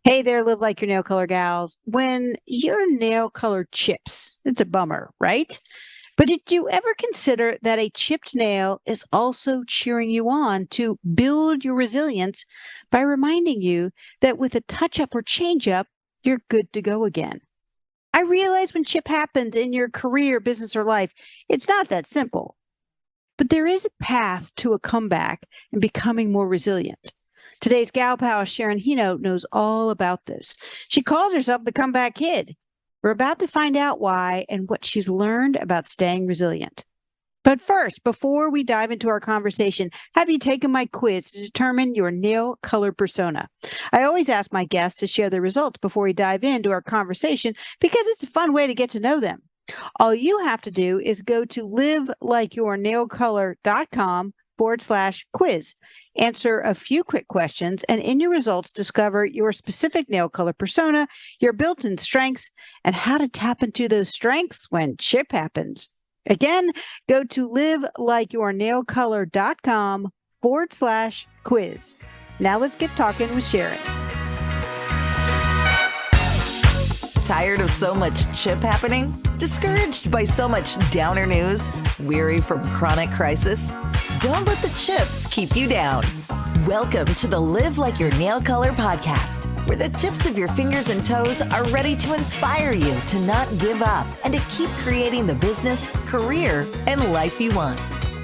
Hey there, live like your nail color gals. When your nail color chips, it's a bummer, right? But did you ever consider that a chipped nail is also cheering you on to build your resilience by reminding you that with a touch up or change up, you're good to go again? I realize when chip happens in your career, business, or life, it's not that simple, but there is a path to a comeback and becoming more resilient. Today's gal pal, Sharon Heno, knows all about this. She calls herself the comeback kid. We're about to find out why and what she's learned about staying resilient. But first, before we dive into our conversation, have you taken my quiz to determine your nail color persona? I always ask my guests to share their results before we dive into our conversation because it's a fun way to get to know them. All you have to do is go to livelikeyournailcolor.com/quiz. Answer a few quick questions, and in your results, discover your specific nail color persona, your built in strengths, and how to tap into those strengths when chip happens. Again, go to livelikeyournailcolor.com/quiz. Now let's get talking with Sharon. Tired of so much chip happening? Discouraged by so much downer news? Weary from chronic crisis? Don't let the chips keep you down. Welcome to the Live Like Your Nail Color podcast, where the tips of your fingers and toes are ready to inspire you to not give up and to keep creating the business, career, and life you want.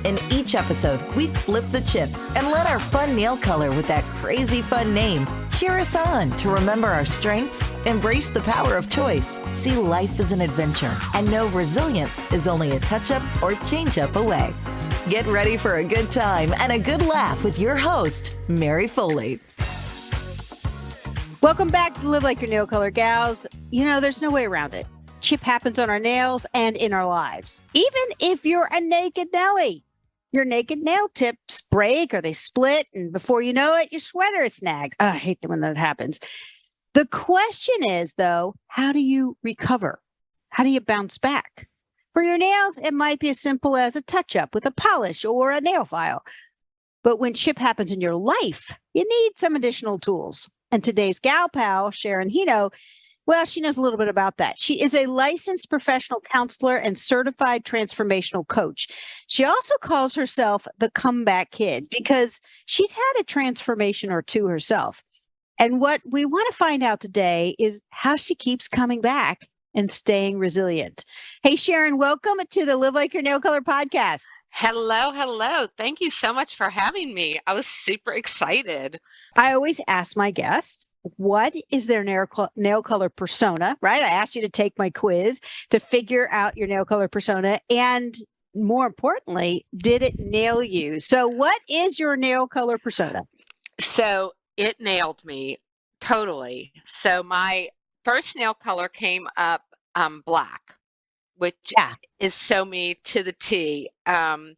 In each episode, we flip the chip and let our fun nail color with that crazy fun name cheer us on to remember our strengths, embrace the power of choice, see life as an adventure, and know resilience is only a touch-up or change-up away. Get ready for a good time and a good laugh with your host, Mary Foley. Welcome back to Live Like Your Nail Color Gals. You know, there's no way around it. Chip happens on our nails and in our lives. Even if you're a naked Nelly, your naked nail tips break or they split, and before you know it, your sweater is snagged. Oh, I hate when that happens. The question is, though, how do you recover? How do you bounce back? For your nails, it might be as simple as a touch-up with a polish or a nail file. But when chip happens in your life, you need some additional tools. And today's gal pal, Sharon Heno, well, she knows a little bit about that. She is a licensed professional counselor and certified transformational coach. She also calls herself the comeback kid because she's had a transformation or two herself. And what we want to find out today is how she keeps coming back and staying resilient. Hey, Sharon, welcome to the Live Like Your Nail Color podcast. Hello, hello. Thank you so much for having me. I was super excited. I always ask my guests, what is their nail color persona, right? I asked you to take my quiz to figure out your nail color persona. And more importantly, did it nail you? So what is your nail color persona? So it nailed me totally. So my first nail color came up black, which Yeah. is so me to the T. The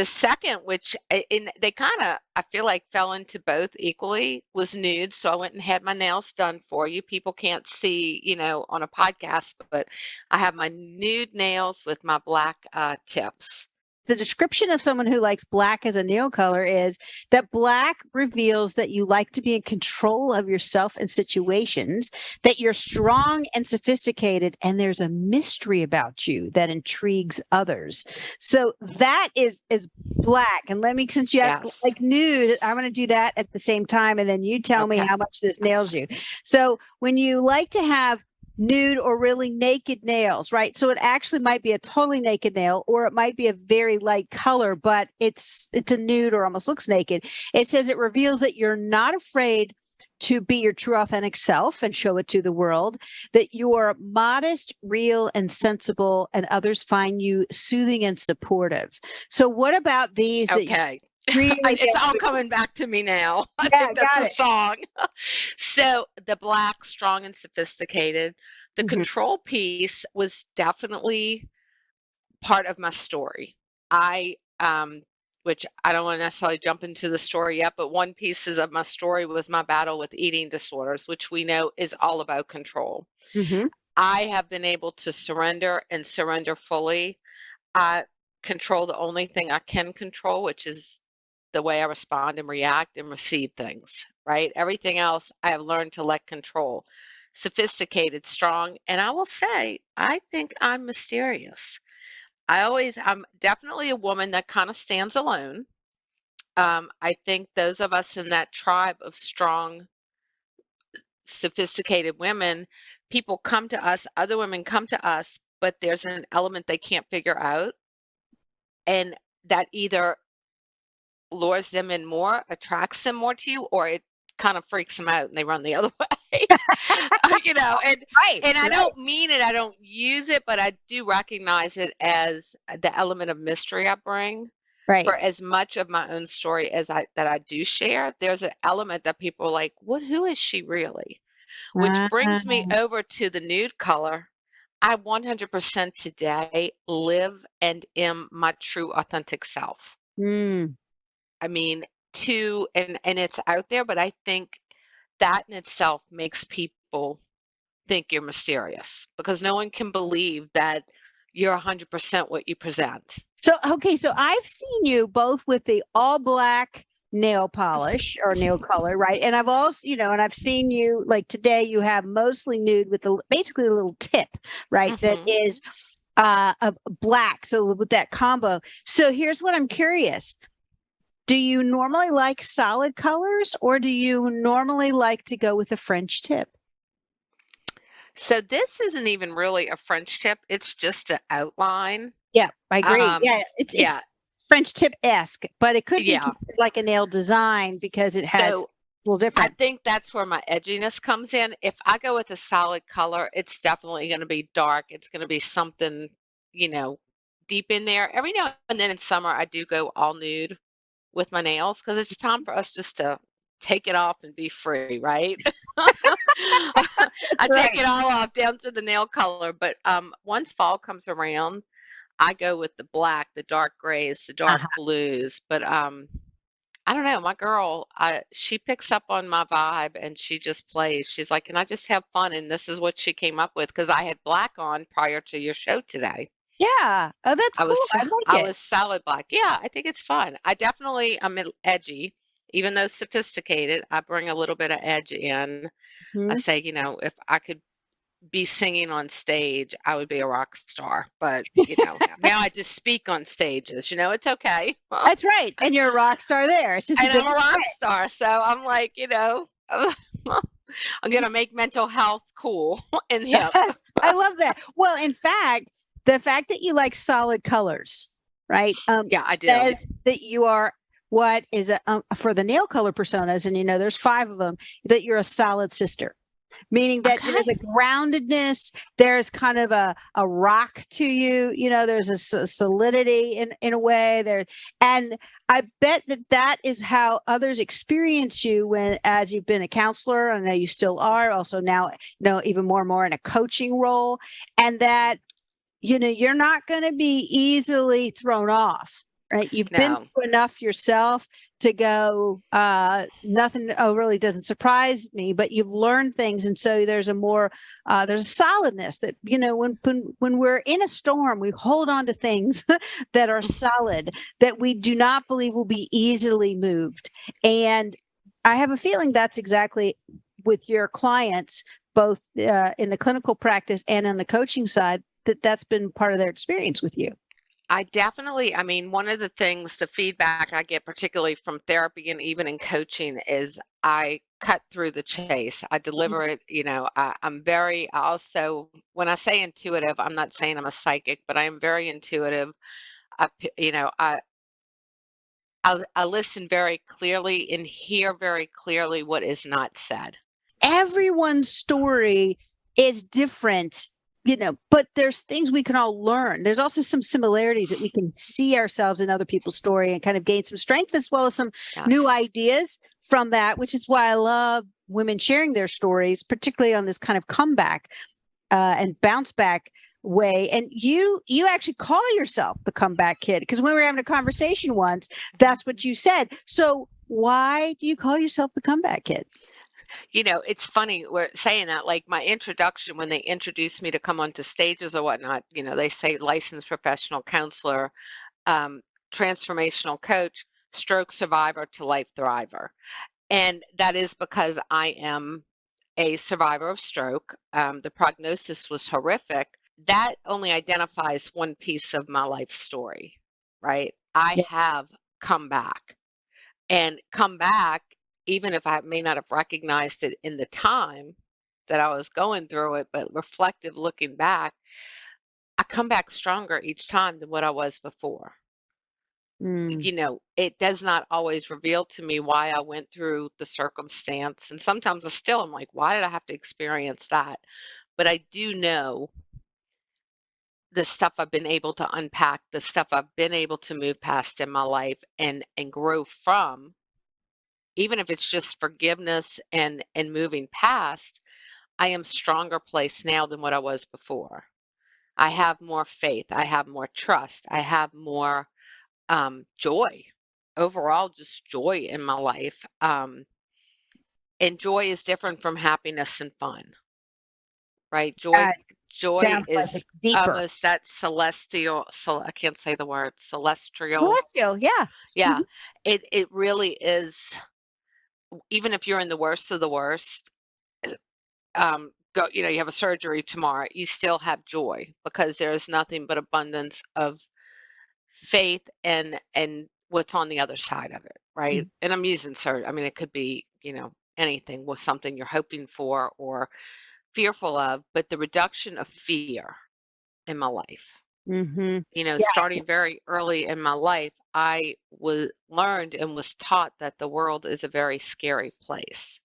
second, which they kind of, I feel like fell into both equally, was nude. So I went and had my nails done for you. People can't see, on a podcast, but I have my nude nails with my black tips. The description of someone who likes black as a nail color is that black reveals that you like to be in control of yourself and situations, that you're strong and sophisticated, and there's a mystery about you that intrigues others. So that is black. And let me, since you have Yes. like nude, I'm going to do that at the same time. And then you tell me Okay. how much this nails you. So when you like to have nude or really naked nails, right? So it actually might be a totally naked nail, or it might be a very light color, but it's a nude or almost looks naked. It says it reveals that you're not afraid to be your true authentic self and show it to the world, that you're modest, real, and sensible, and others find you soothing and supportive. So what about these that you Okay. really It's get all to- coming back to me now. I Yeah, think that's got a it. song. So the black, strong and sophisticated. The Mhm. control piece was definitely part of my story. Which I don't want to necessarily jump into the story yet, but one piece of my story was my battle with eating disorders, which we know is all about control. Mhm. I have been able to surrender and surrender fully. I control the only thing I can control, which is the way I respond and react and receive things, right? Everything else I have learned to let control. Sophisticated, strong, and I will say, I think I'm mysterious. I'm definitely a woman that kind of stands alone. I think those of us in that tribe of strong, sophisticated women, people come to us, other women come to us, but there's an element they can't figure out. And that either lures them in more, attracts them more to you, or it kind of freaks them out and they run the other way. You know, Right. and I Right. don't mean it, I don't use it, but I do recognize it as the element of mystery I bring. Right. For as much of my own story as I do share, there's an element that people are like, who is she really? Which Ah, brings me over to the nude color. I 100% today live and am my true authentic self. mm. I mean, and it's out there, but I think that in itself makes people think you're mysterious because no one can believe that you're 100% what you present. So, okay, so I've seen you both with the all black nail polish or nail color, right? And I've also, and I've seen you like today, you have mostly nude with basically a little tip, right? That Hmm. is of black. So with that combo. So here's what I'm curious. Do you normally like solid colors or do you normally like to go with a French tip? So this isn't even really a French tip. It's just an outline. Yeah, I agree. Um, Yeah, it's yeah, French tip-esque, but it could be yeah. considered like a nail design because it has So a little I different. think that's where my edginess comes in. If I go with a solid color, it's definitely going to be dark. It's going to be something, you know, deep in there. Every now and then in summer, I do go all nude with my nails because it's time for us just to take it off and be free, right? I That's take right. it all off down to the nail color. But once fall comes around, I go with the black, the dark grays, the dark Uh-huh. blues. But I don't know, my girl, she picks up on my vibe and she just plays. She's like, "Can I just have fun?" And this is what she came up with because I had black on prior to your show today. Yeah. Oh, that's cool. I I like it. was solid black. Yeah, I think it's fun. I definitely am edgy, even though sophisticated. I bring a little bit of edge in. I Mhm. say, if I could be singing on stage, I would be a rock star. But, now I just speak on stages, it's okay. That's right. And you're a rock star there. It's just a And I'm a different rock way. star. So I'm like, I'm going to make mental health cool and hip. I love that. Well, in fact, the fact that you like solid colors, right, Yeah, I do. says that you are what is for the nail color personas, and there's 5 of them, that you're a solid sister, meaning that there's a Okay. groundedness, there's kind of a rock to you, there's a solidity in a way there. And I bet that is how others experience you when, as you've been a counselor, I know you still are also now, even more and more in a coaching role, and that you're not going to be easily thrown off, right? You've been No, through enough yourself to go, nothing really doesn't surprise me, but you've learned things. And so there's there's a solidness that, when we're in a storm, we hold on to things that are solid, that we do not believe will be easily moved. And I have a feeling that's exactly with your clients, both in the clinical practice and on the coaching side, that's been part of their experience with you. I mean, one of the things, the feedback I get, particularly from therapy and even in coaching, is I cut through the chase. I deliver it, I also, when I say intuitive, I'm not saying I'm a psychic, but I am very intuitive. I, p- you know, I listen very clearly and hear very clearly what is not said. Everyone's story is different, but there's things we can all learn. There's also some similarities that we can see ourselves in other people's story and kind of gain some strength as well as some new Yes. ideas from that, which is why I love women sharing their stories, particularly on this kind of comeback and bounce back way. And you actually call yourself the comeback kid, because when we were having a conversation once, that's what you said. So why do you call yourself the comeback kid? It's funny we're saying that, like my introduction, when they introduced me to come onto stages or whatnot, they say licensed professional counselor, um, transformational coach. stroke survivor to life thriver. And that is because I am a survivor of stroke. The prognosis was horrific. That only identifies one piece of my life story, right? I Yeah. have come back and come back, even if I may not have recognized it in the time that I was going through it, but reflective looking back, I come back stronger each time than what I was before. Mm. You know, it does not always reveal to me why I went through the circumstance. And sometimes I still am like, why did I have to experience that? But I do know the stuff I've been able to unpack, the stuff I've been able to move past in my life and grow from, even if it's just forgiveness and moving past, I am stronger place now than what I was before. I have more faith, I have more trust, I have more joy, overall just joy in my life. And joy is different from happiness and fun, right? Joy That joy sounds like is it's deeper. almost that celestial, I can't say the word, celestial. Celestial, yeah. Yeah, Mhm. it really is. Even if you're in the worst of the worst, you know, you have a surgery tomorrow, you still have joy because there is nothing but abundance of faith and what's on the other side of it, right? Mhm. And I'm using I mean, it could be, you know, anything with something you're hoping for or fearful of, but the reduction of fear in my life. Mhm. You know, Yeah. starting very early in my life, I was learned and was taught that the world is a very scary place.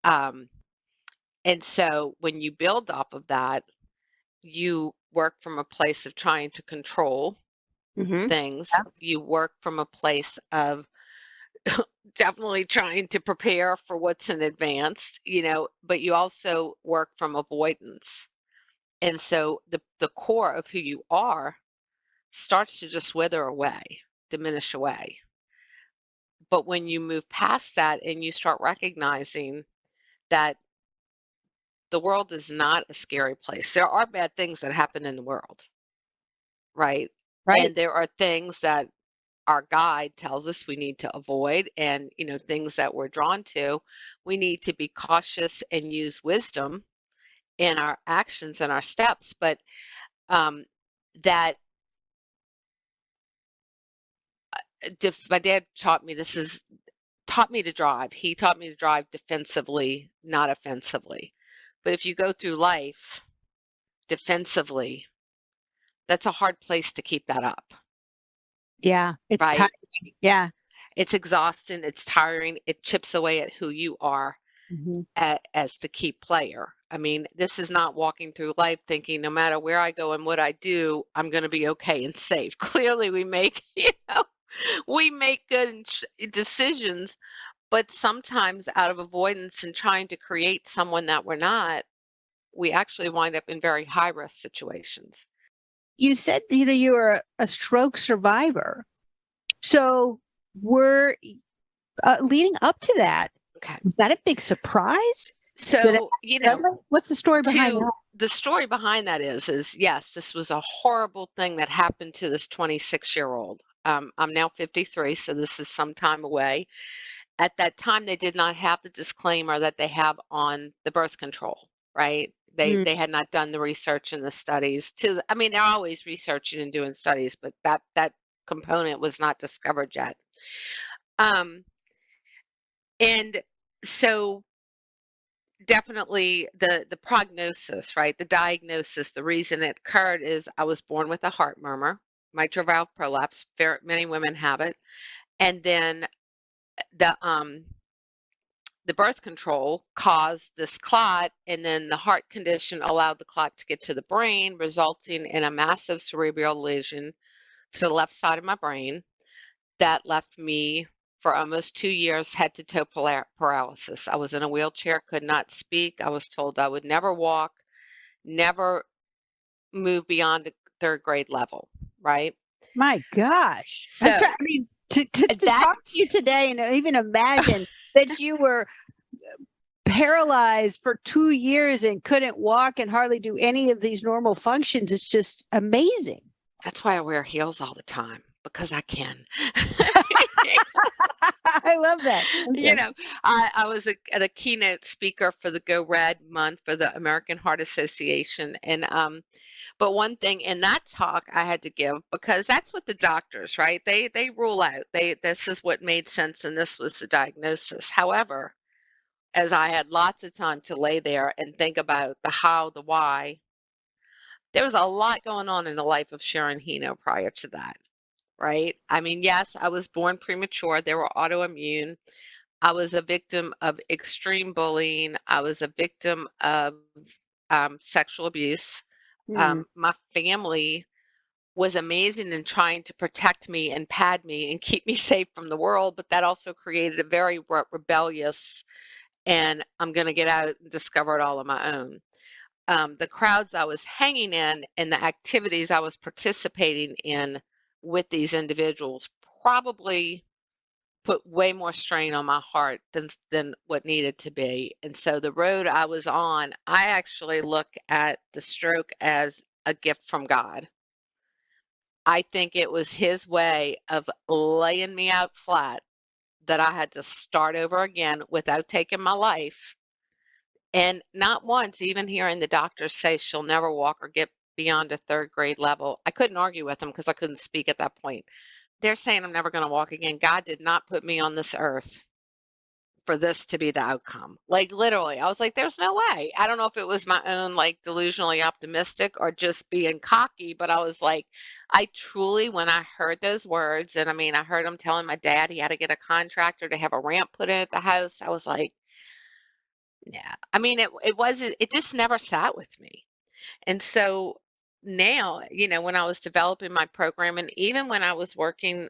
Um, and so when you build off of that, you work from a place of trying to control Mhm. things. You work from a place of definitely trying to prepare for what's in advance, you know, but you also work from avoidance. And so the core of who you are starts to just wither away, diminish away. But when you move past that and you start recognizing that the world is not a scary place, there are bad things that happen in the world, right? Right. And there are things that our guide tells us we need to avoid, and you know, things that we're drawn to, we need to be cautious and use wisdom in our actions and our steps. But um, that my dad taught me this is taught me to drive. He taught me to drive defensively, not offensively. But if you go through life defensively, that's a hard place to keep that up, Yeah. It's time. right? Yeah. It's exhausting, it's tiring, it chips away at who you are Mhm. as the key player. I mean, this is not walking through life thinking no matter where I go and what I do, I'm going to be okay and safe. Clearly, we make, you know, we make good decisions, but sometimes out of avoidance and trying to create someone that we're not, we actually wind up in very high risk situations. You said, you were a stroke survivor. So were leading up to that, Okay. was that a big surprise? Did it So, you know, suddenly? What's the story behind to that? the story behind that is yes, this was a horrible thing that happened to this 26-year-old. I'm now 53, so this is some time away. At that time, they did not have the disclaimer that they have on the birth control, right? Mm. They had not done the research and the studies I mean, they're always researching and doing studies, but that component was not discovered yet. Um, and so definitely the prognosis, right? The diagnosis, the reason it occurred is I was born with a heart murmur, mitral valve prolapse. Many women have it, and then the um the birth control caused this clot, and then the heart condition allowed the clot to get to the brain, resulting in a massive cerebral lesion to the left side of my brain that left me for almost 2 years head to toe paralysis. I was in a wheelchair, could not speak. I was told I would never walk, never move beyond the third grade level, right? My gosh. So I mean, to talk to that's you today and even imagine that you were paralyzed for 2 years and couldn't walk and hardly do any of these normal functions. It's just amazing. that's why I wear heels all the time because I can. I love that. You Okay. know, I was a keynote speaker for the Go Red month for the American Heart Association. And but one thing in that talk I had to give, because that's what the doctors, right? They rule out. This is what made sense and this was the diagnosis. However, as I had lots of time to lay there and think about the how, the why, there was a lot going on in the life of Sharon Heno prior to that, right? I mean, yes, I was born premature. They were autoimmune. I was a victim of extreme bullying. I was a victim of sexual abuse. Hmm. My family was amazing in trying to protect me and pad me and keep me safe from the world, but that also created a very rebellious and I'm going to get out and discover it all on my own. The crowds I was hanging in and the activities I was participating in with these individuals probably put way more strain on my heart than what needed to be. And so the road I was on, I actually look at the stroke as a gift from God. I think it was his way of laying me out flat that I had to start over again without taking my life. And not once, even hearing the doctors say she'll never walk or get beyond a third grade level. I couldn't argue with them because I couldn't speak at that point. They're saying I'm never going to walk again. God did not put me on this earth for this to be the outcome. Like literally, I was like, there's no way. I don't know if it was my own like delusionally optimistic or just being cocky, but I was like, I truly, when I heard those words, and I mean, I heard him telling my dad he had to get a contractor to have a ramp put in at the house. I was like, yeah. I mean, it wasn't, it just never sat with me. And so now, when I was developing my program, and even when I was working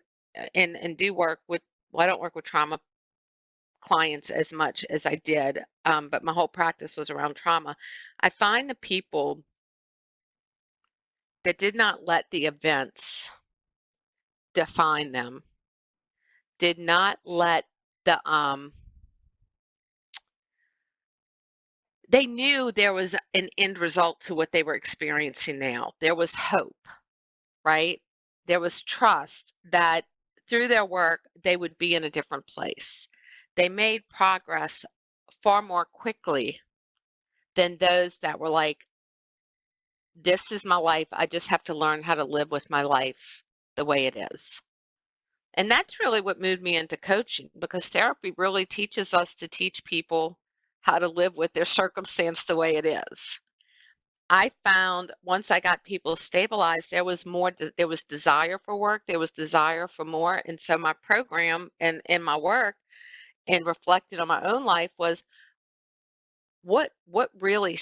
and do work with, well, I don't work with trauma clients as much as I did, but my whole practice was around trauma. I find the people that did not let the events define them, did not let the they knew there was an end result to what they were experiencing now. There was hope, right? There was trust that through their work they would be in a different place. They made progress far more quickly than those that were like, this is my life. I just have to learn how to live with my life the way it is. And that's really what moved me into coaching, because therapy really teaches us to teach people how to live with their circumstance the way it is. I found once I got people stabilized, there was more, there was desire for work, there was desire for more. And so my program and in my work and reflected on my own life was what really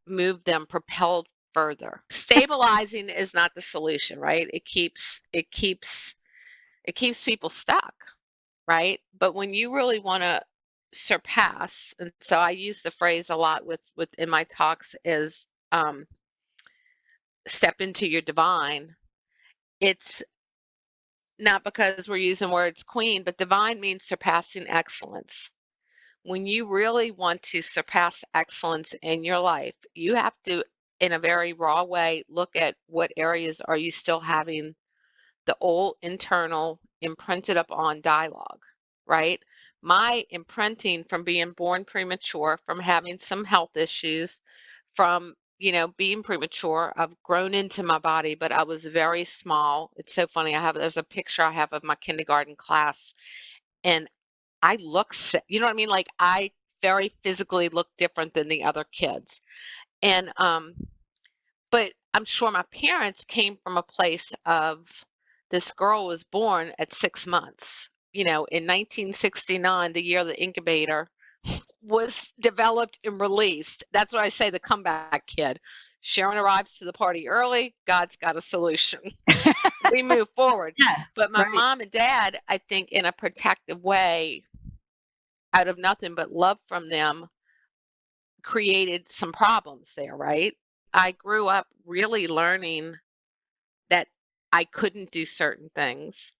moved them, propelled further. Stabilizing is not the solution, right? It keeps people stuck, right? But when you really want to surpass, and so I use the phrase a lot with in my talks is step into your divine. It's not because we're using words queen, but divine means surpassing excellence. When you really want to surpass excellence in your life, you have to, in a very raw way, look at what areas are you still having the old internal imprinted upon dialogue, right? My imprinting from being born premature, from having some health issues, from being premature, I've grown into my body, but I was very small. It's so funny. There's a picture I have of my kindergarten class, and I look sick. You know what I mean? Like I very physically look different than the other kids. And but I'm sure my parents came from a place of this girl was born at 6 months. In 1969, the year the incubator was developed and released. That's what I say, the comeback kid. Sharon arrives to the party early. God's got a solution. We move forward. Yeah. But my Right. mom and dad, I think, in a protective way, out of nothing but love from them, created some problems there, right? I grew up really learning that I couldn't do certain things.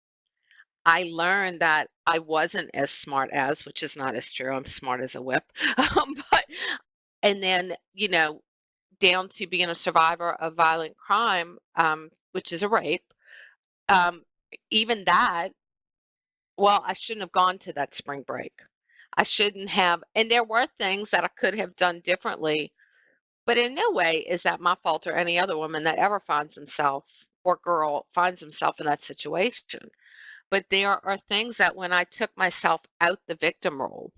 I learned that I wasn't as smart as, which is not as true. I'm smart as a whip. But and then, down to being a survivor of violent crime, which is a rape. Um, Even that well, I shouldn't have gone to that spring break. I shouldn't have. And there were things that I could have done differently, but in no way is that my fault or any other woman that ever finds himself or girl finds himself in that situation. But there are things that when I took myself out the victim role,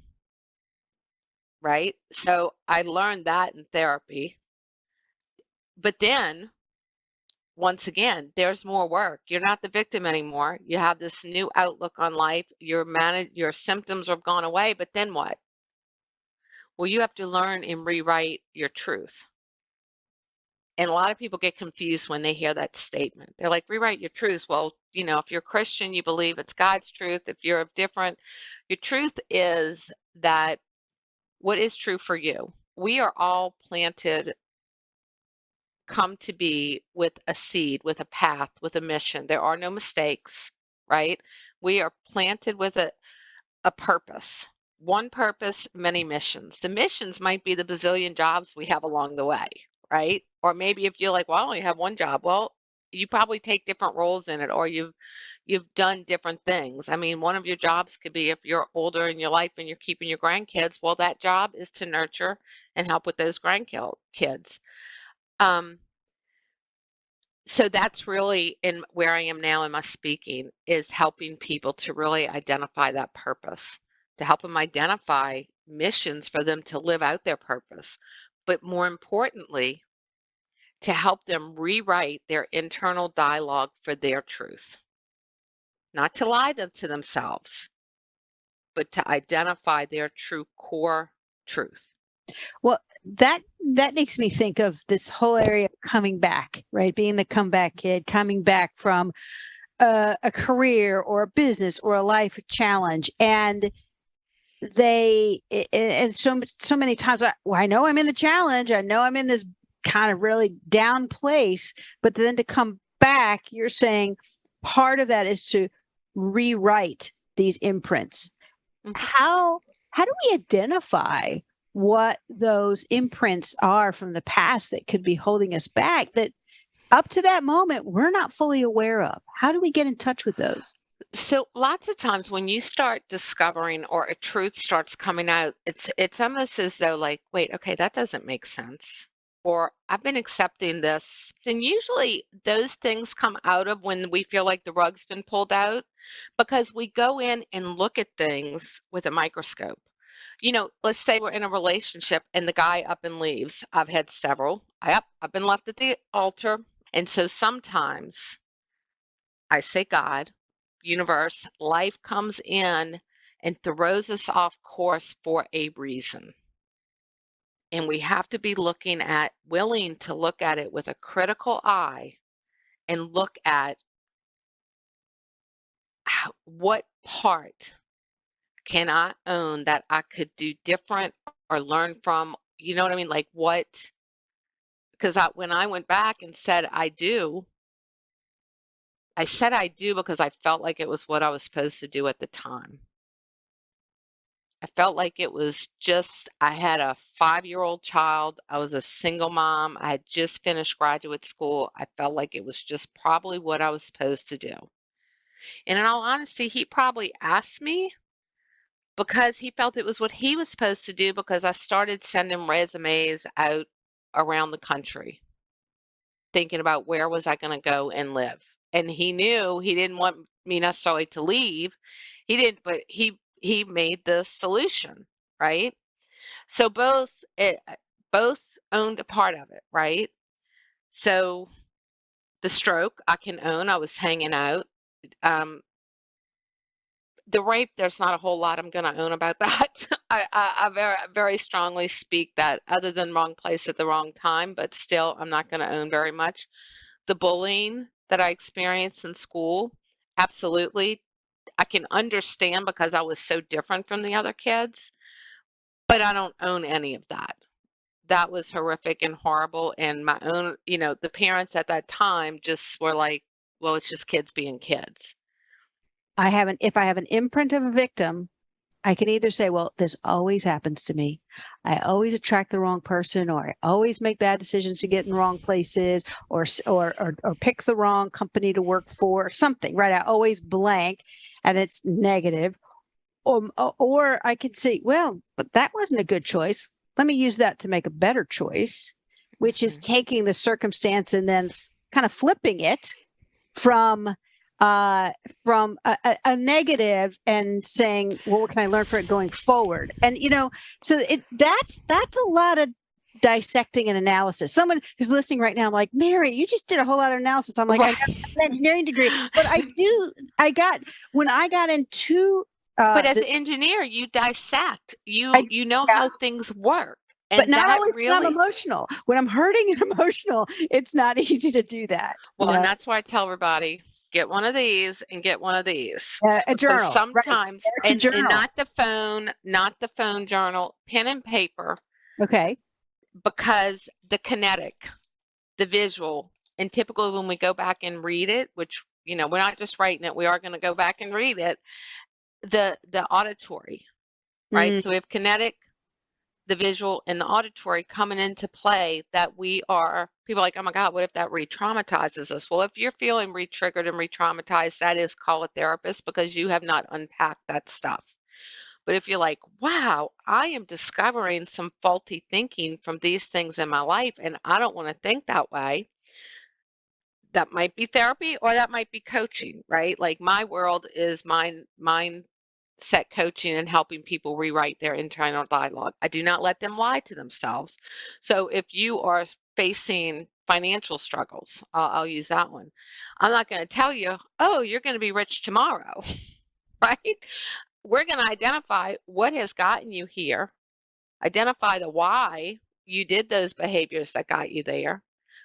right? So I learned that in therapy. But then once again, there's more work. You're not the victim anymore. You have this new outlook on life. Your symptoms have gone away, but then what? Well, you have to learn and rewrite your truth. And a lot of people get confused when they hear that statement. They're like, rewrite your truth. Well, if you're Christian, you believe it's God's truth. If you're different, your truth is that what is true for you. We are all planted, come to be with a seed, with a path, with a mission. There are no mistakes, right? We are planted with a purpose. One purpose, many missions. The missions might be the bazillion jobs we have along the way, right? Or maybe if you're like, well, I only have one job. Well, you probably take different roles in it, or you've done different things. I mean, one of your jobs could be if you're older in your life and you're keeping your grandkids, well, that job is to nurture and help with those grandkids. So that's really in where I am now in my speaking, is helping people to really identify that purpose, to help them identify missions for them to live out their purpose, but more importantly, to help them rewrite their internal dialogue for their truth. Not to lie to themselves, but to identify their true core truth. Well, that makes me think of this whole area of coming back, right? Being the comeback kid, coming back from a career or a business or a life challenge. And so many times, I know I'm in the challenge. I know I'm in this kind of really down place, but then to come back, you're saying part of that is to rewrite these imprints. Mhm. How do we identify what those imprints are from the past that could be holding us back, that up to that moment we're not fully aware of? How do we get in touch with those? So lots of times when you start discovering or a truth starts coming out, it's almost as though like, wait, okay, that doesn't make sense. Or I've been accepting this. And usually those things come out of when we feel like the rug's been pulled out, because we go in and look at things with a microscope. Let's say we're in a relationship and the guy up and leaves. I've had several. I've been left at the altar. And so sometimes I say God, universe, life comes in and throws us off course for a reason. And we have to be willing to look at it with a critical eye and look at what part can I own that I could do different or learn from. You know what I mean? Like what? Because when I went back and said I do, I said I do because I felt like it was what I was supposed to do at the time. I felt like it was just, I had a 5-year-old child. I was a single mom. I had just finished graduate school. I felt like it was just probably what I was supposed to do. And in all honesty, he probably asked me because he felt it was what he was supposed to do, because I started sending resumes out around the country, thinking about where was I going to go and live. And he knew he didn't want me necessarily to leave. He didn't, but he made the solution, right? So both owned a part of it, right? So the stroke I can own. I was hanging out. The rape, there's not a whole lot I'm going to own about that. I very, very strongly speak that, other than wrong place at the wrong time, but still, I'm not going to own very much. The bullying that I experienced in school, absolutely. I can understand because I was so different from the other kids, but I don't own any of that. That was horrific and horrible. And my own, the parents at that time just were like, well, it's just kids being kids. If I have an imprint of a victim, I can either say, well, this always happens to me. I always attract the wrong person, or I always make bad decisions to get in the wrong places, or pick the wrong company to work for, or something, right? I always blank. and it's negative, or I could say, well, but that wasn't a good choice. Let me use that to make a better choice, which is taking the circumstance and then kind of flipping it from a negative and saying, well, what can I learn from it going forward? And so that's a lot of dissecting and analysis. Someone who's listening right now, I'm like, Mary, you just did a whole lot of analysis. I'm like, I got an engineering degree, but when I got into but as an engineer, you dissect. You know how things work. And but not that always really, when I'm emotional. When I'm hurting and emotional, it's not easy to do that. Well, and that's why I tell everybody, get one of these and get one of these. A Because journal, sometimes, right? and not the phone journal, pen and paper. Okay. Because the kinetic, the visual, and typically when we go back and read it, which, we're not just writing it, we are going to go back and read it, the auditory, right? So we have kinetic, the visual, and the auditory coming into play that people are like, oh my God, what if that re-traumatizes us? Well, if you're feeling re-triggered and re-traumatized, that is, call a therapist, because you have not unpacked that stuff. But if you're like, wow, I am discovering some faulty thinking from these things in my life, and I don't want to think that way, that might be therapy or that might be coaching, right? Like my world is mindset coaching and helping people rewrite their internal dialogue. I do not let them lie to themselves. So if you are facing financial struggles, I'll use that one. I'm not going to tell you, oh, you're going to be rich tomorrow, right? We're going to identify what has gotten you here, identify the why you did those behaviors that got you there.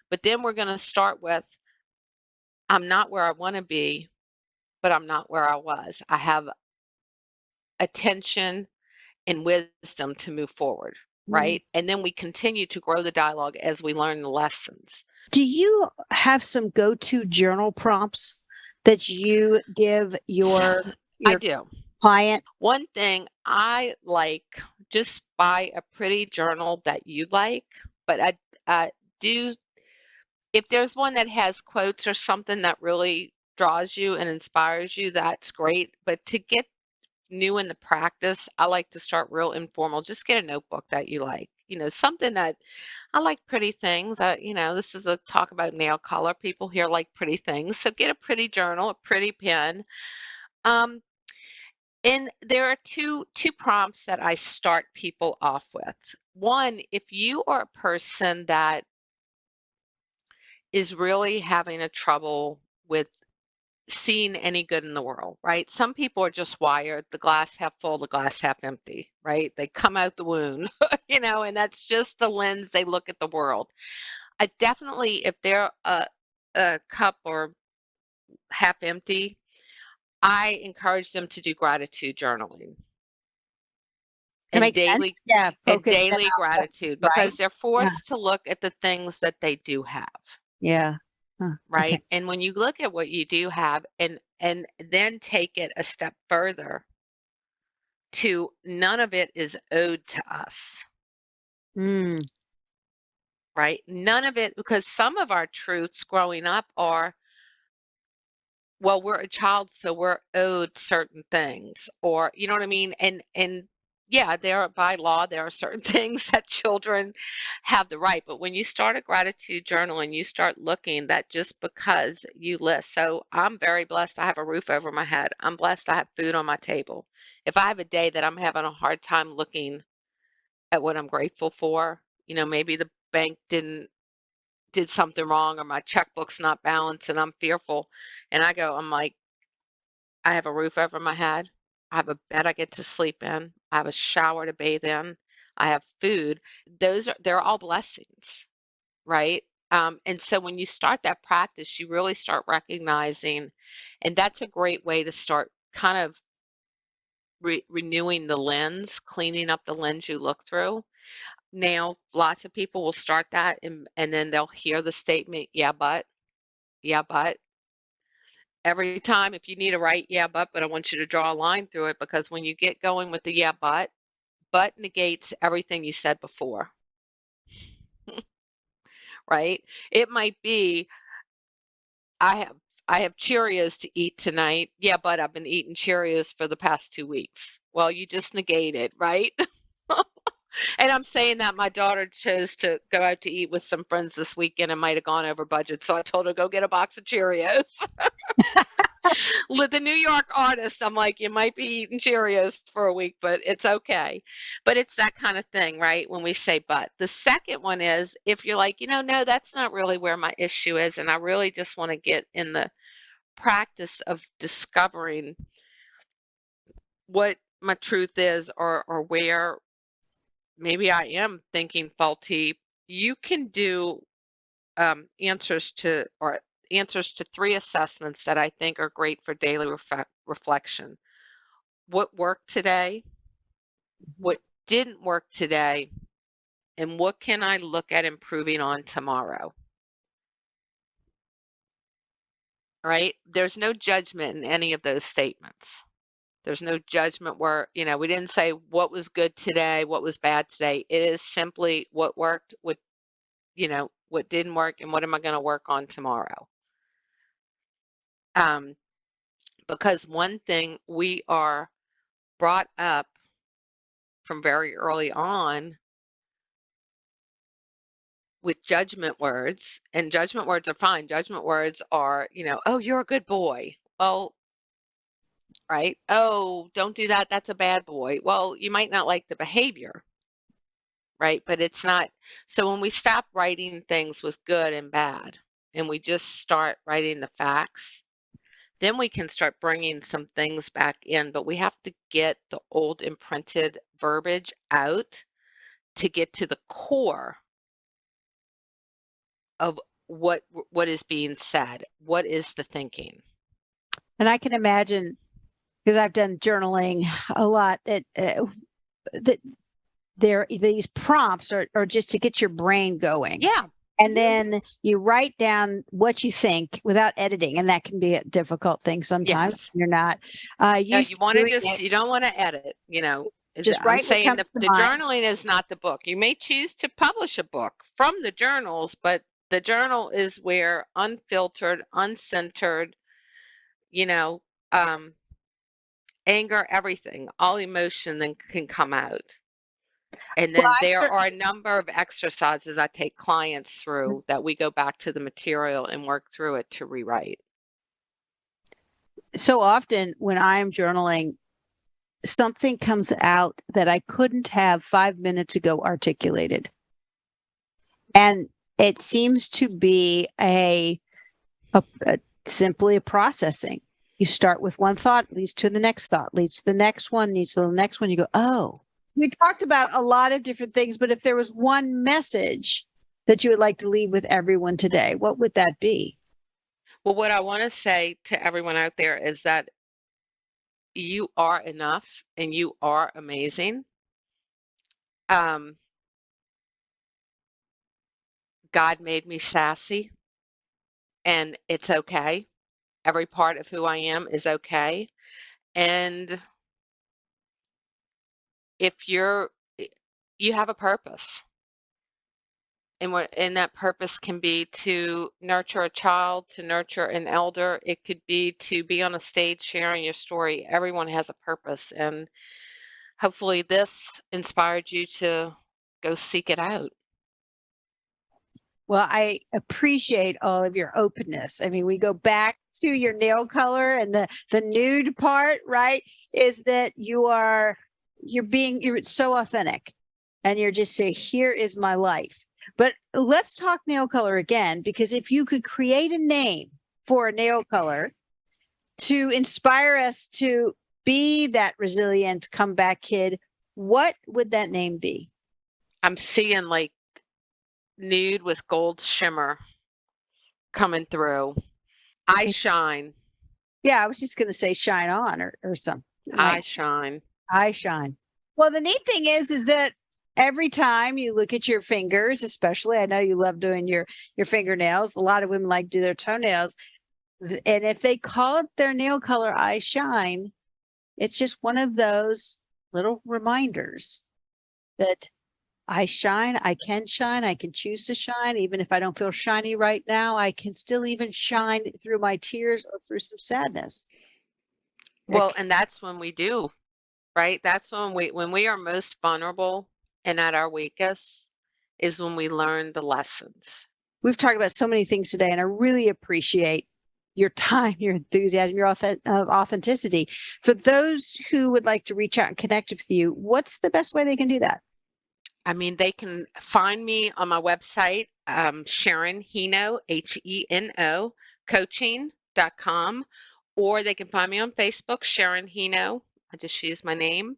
But then we're going to start with, I'm not where I want to be, but I'm not where I was. I have attention and wisdom to move forward, right? And then we continue to grow the dialogue as we learn the lessons. Do you have some go-to journal prompts that you give your I do. Client? One thing I like, just buy a pretty journal that you like, but I do, if there's one that has quotes or something that really draws you and inspires you, that's great. But to get new in the practice, I like to start real informal. Just get a notebook that you like, something that I like pretty things. This is a talk about nail color. People here like pretty things. So get a pretty journal, a pretty pen. And there are two prompts that I start people off with. One, if you are a person that is really having a trouble with seeing any good in the world, right? Some people are just wired, the glass half full, the glass half empty, right? They come out the wound, and that's just the lens they look at the world. I definitely, if they're a cup or half empty, I encourage them to do gratitude journaling. And daily, gratitude, because they're forced to look at the things that they do have. Yeah. Right. Okay. And when you look at what you do have and then take it a step further to, none of it is owed to us. Right. None of it, because some of our truths growing up are, well, we're a child, so we're owed certain things, or you know what I mean? And yeah, by law, there are certain things that children have the right. But when you start a gratitude journal and you start looking, that just because you list, so I'm very blessed I have a roof over my head. I'm blessed I have food on my table. If I have a day that I'm having a hard time looking at what I'm grateful for, maybe the bank did something wrong, or my checkbook's not balanced and I'm fearful, and I'm like, I have a roof over my head. I have a bed I get to sleep in. I have a shower to bathe in. I have food. They're all blessings, right? And so when you start that practice, you really start recognizing, and that's a great way to start kind of renewing the lens, cleaning up the lens you look through. Now, lots of people will start that and then they'll hear the statement, yeah, but. Every time, if you need to write yeah but I want you to draw a line through it, because when you get going with the yeah but negates everything you said before. Right? It might be, I I have Cheerios to eat tonight. Yeah, but I've been eating Cheerios for the past 2 weeks. Well, you just negated, right? And I'm saying that my daughter chose to go out to eat with some friends this weekend and might have gone over budget. So I told her, go get a box of Cheerios. The New York artist, I'm like, you might be eating Cheerios for a week, but it's okay. But it's that kind of thing, right? When we say but. The second one is if you're like, no, that's not really where my issue is. And I really just want to get in the practice of discovering what my truth is or where maybe I am thinking faulty. You can do answers to 3 assessments that I think are great for daily reflection. What worked today? What didn't work today? And what can I look at improving on tomorrow? Right? There's no judgment in any of those statements. There's no judgment where, we didn't say what was good today, what was bad today. It is simply what worked, what didn't work, and what am I going to work on tomorrow? Because one thing we are brought up from very early on with judgment words, and judgment words are fine. Judgment words are, oh, you're a good boy. Well, right? Oh, don't do that. That's a bad boy. Well, you might not like the behavior, right? But it's not. So when we stop writing things with good and bad, and we just start writing the facts, then we can start bringing some things back in. But we have to get the old imprinted verbiage out to get to the core of what is being said. What is the thinking? And I can imagine, because I've done journaling a lot, that these prompts are just to get your brain going. Yeah. And then you write down what you think without editing, and that can be a difficult thing sometimes. Yes. You're not you want to you don't want to edit, just I'm write what saying comes the to mind. journaling is not the book. You may choose to publish a book from the journals, but the journal is where unfiltered, uncentered, anger, everything, all emotion then can come out. And then there are a number of exercises I take clients through that we go back to the material and work through it to rewrite. So often when I'm journaling, something comes out that I couldn't have 5 minutes ago articulated. And it seems to be simply a processing. You start with one thought, leads to the next thought, leads to the next one, leads to the next one. You go, oh. We talked about a lot of different things, but if there was one message that you would like to leave with everyone today, what would that be? Well, what I want to say to everyone out there is that you are enough and you are amazing. God made me sassy, and it's okay. Every part of who I am is okay. And if you have a purpose, and that purpose can be to nurture a child, to nurture an elder. It could be to be on a stage sharing your story. Everyone has a purpose, and hopefully this inspired you to go seek it out. Well, I appreciate all of your openness. I mean, we go back to your nail color and the nude part, right? Is that you're so authentic, and you're just saying, here is my life. But let's talk nail color again, because if you could create a name for a nail color to inspire us to be that resilient comeback kid, what would that name be? I'm seeing like nude with gold shimmer coming through. I shine. Yeah, I was just going to say shine on or something. I shine. I shine. Well, the neat thing is that every time you look at your fingers, especially, I know you love doing your fingernails. A lot of women like to do their toenails. And if they call it their nail color, I shine, it's just one of those little reminders that I shine, I can shine, I can choose to shine. Even if I don't feel shiny right now, I can still even shine through my tears or through some sadness. Well, and that's when we do, right? That's when we are most vulnerable and at our weakest is when we learn the lessons. We've talked about so many things today, and I really appreciate your time, your enthusiasm, your authenticity. For those who would like to reach out and connect with you, what's the best way they can do that? I mean, they can find me on my website, Sharon Heno, Heno, coaching.com, or they can find me on Facebook, Sharon Heno. I just use my name.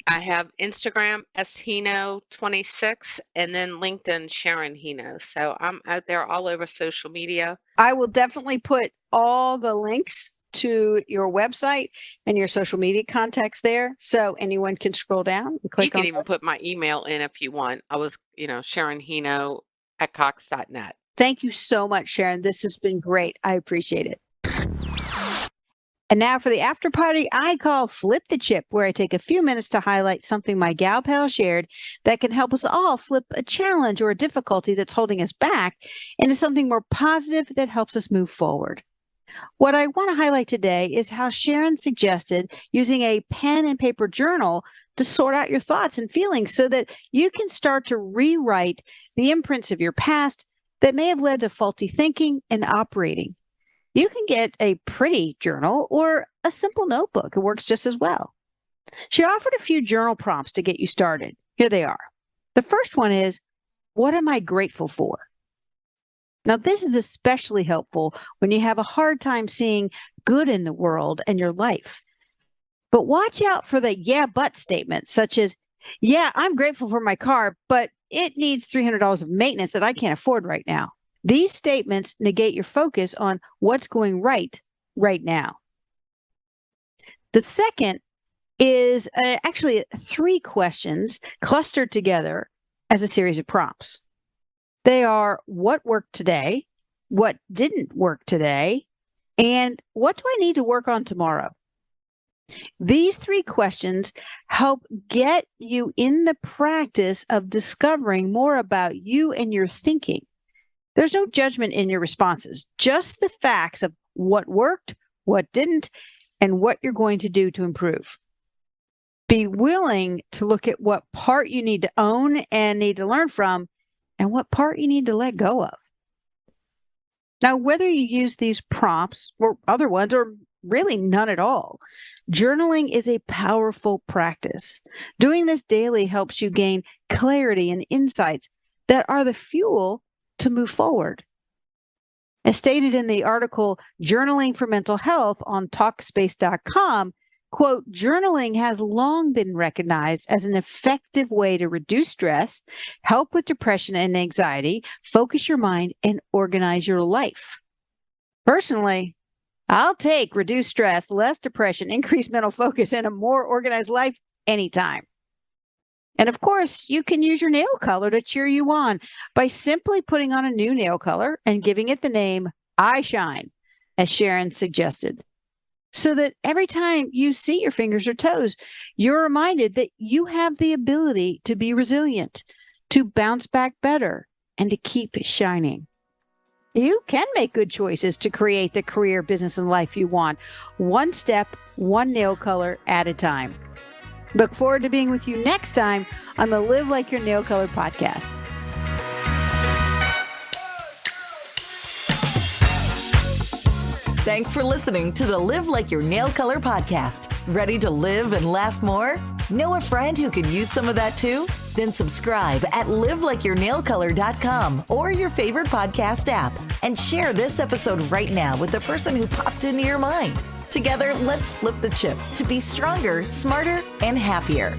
I have Instagram, Heno26, and then LinkedIn, Sharon Heno. So I'm out there all over social media. I will definitely put all the links to your website and your social media contacts there, so anyone can scroll down and click You can on even put my email in if you want. I was, Sharon Heno at cox.net. Thank you so much, Sharon. This has been great. I appreciate it. And now for the after party I call Flip the Chip, where I take a few minutes to highlight something my gal pal shared that can help us all flip a challenge or a difficulty that's holding us back into something more positive that helps us move forward. What I want to highlight today is how Sharon suggested using a pen and paper journal to sort out your thoughts and feelings so that you can start to rewrite the imprints of your past that may have led to faulty thinking and operating. You can get a pretty journal or a simple notebook. It works just as well. She offered a few journal prompts to get you started. Here they are. The first one is, what am I grateful for? Now, this is especially helpful when you have a hard time seeing good in the world and your life. But watch out for the yeah, but statements, such as, yeah, I'm grateful for my car, but it needs $300 of maintenance that I can't afford right now. These statements negate your focus on what's going right now. The second is actually 3 questions clustered together as a series of prompts. They are, what worked today, what didn't work today, and what do I need to work on tomorrow? These 3 questions help get you in the practice of discovering more about you and your thinking. There's no judgment in your responses, just the facts of what worked, what didn't, and what you're going to do to improve. Be willing to look at what part you need to own and need to learn from, and what part you need to let go of. Now, whether you use these prompts or other ones, or really none at all, journaling is a powerful practice. Doing this daily helps you gain clarity and insights that are the fuel to move forward. As stated in the article, Journaling for Mental Health on Talkspace.com, quote, journaling has long been recognized as an effective way to reduce stress, help with depression and anxiety, focus your mind, and organize your life. Personally, I'll take reduced stress, less depression, increased mental focus, and a more organized life anytime. And of course, you can use your nail color to cheer you on by simply putting on a new nail color and giving it the name I Shine, as Sharon suggested, so that every time you see your fingers or toes, you're reminded that you have the ability to be resilient, to bounce back better, and to keep shining. You can make good choices to create the career, business, and life you want, one step, one nail color at a time. Look forward to being with you next time on the Live Like Your Nail Color podcast. Thanks for listening to the Live Like Your Nail Color podcast. Ready to live and laugh more? Know a friend who could use some of that too? Then subscribe at livelikeyournailcolor.com or your favorite podcast app and share this episode right now with the person who popped into your mind. Together, let's flip the chip to be stronger, smarter, and happier.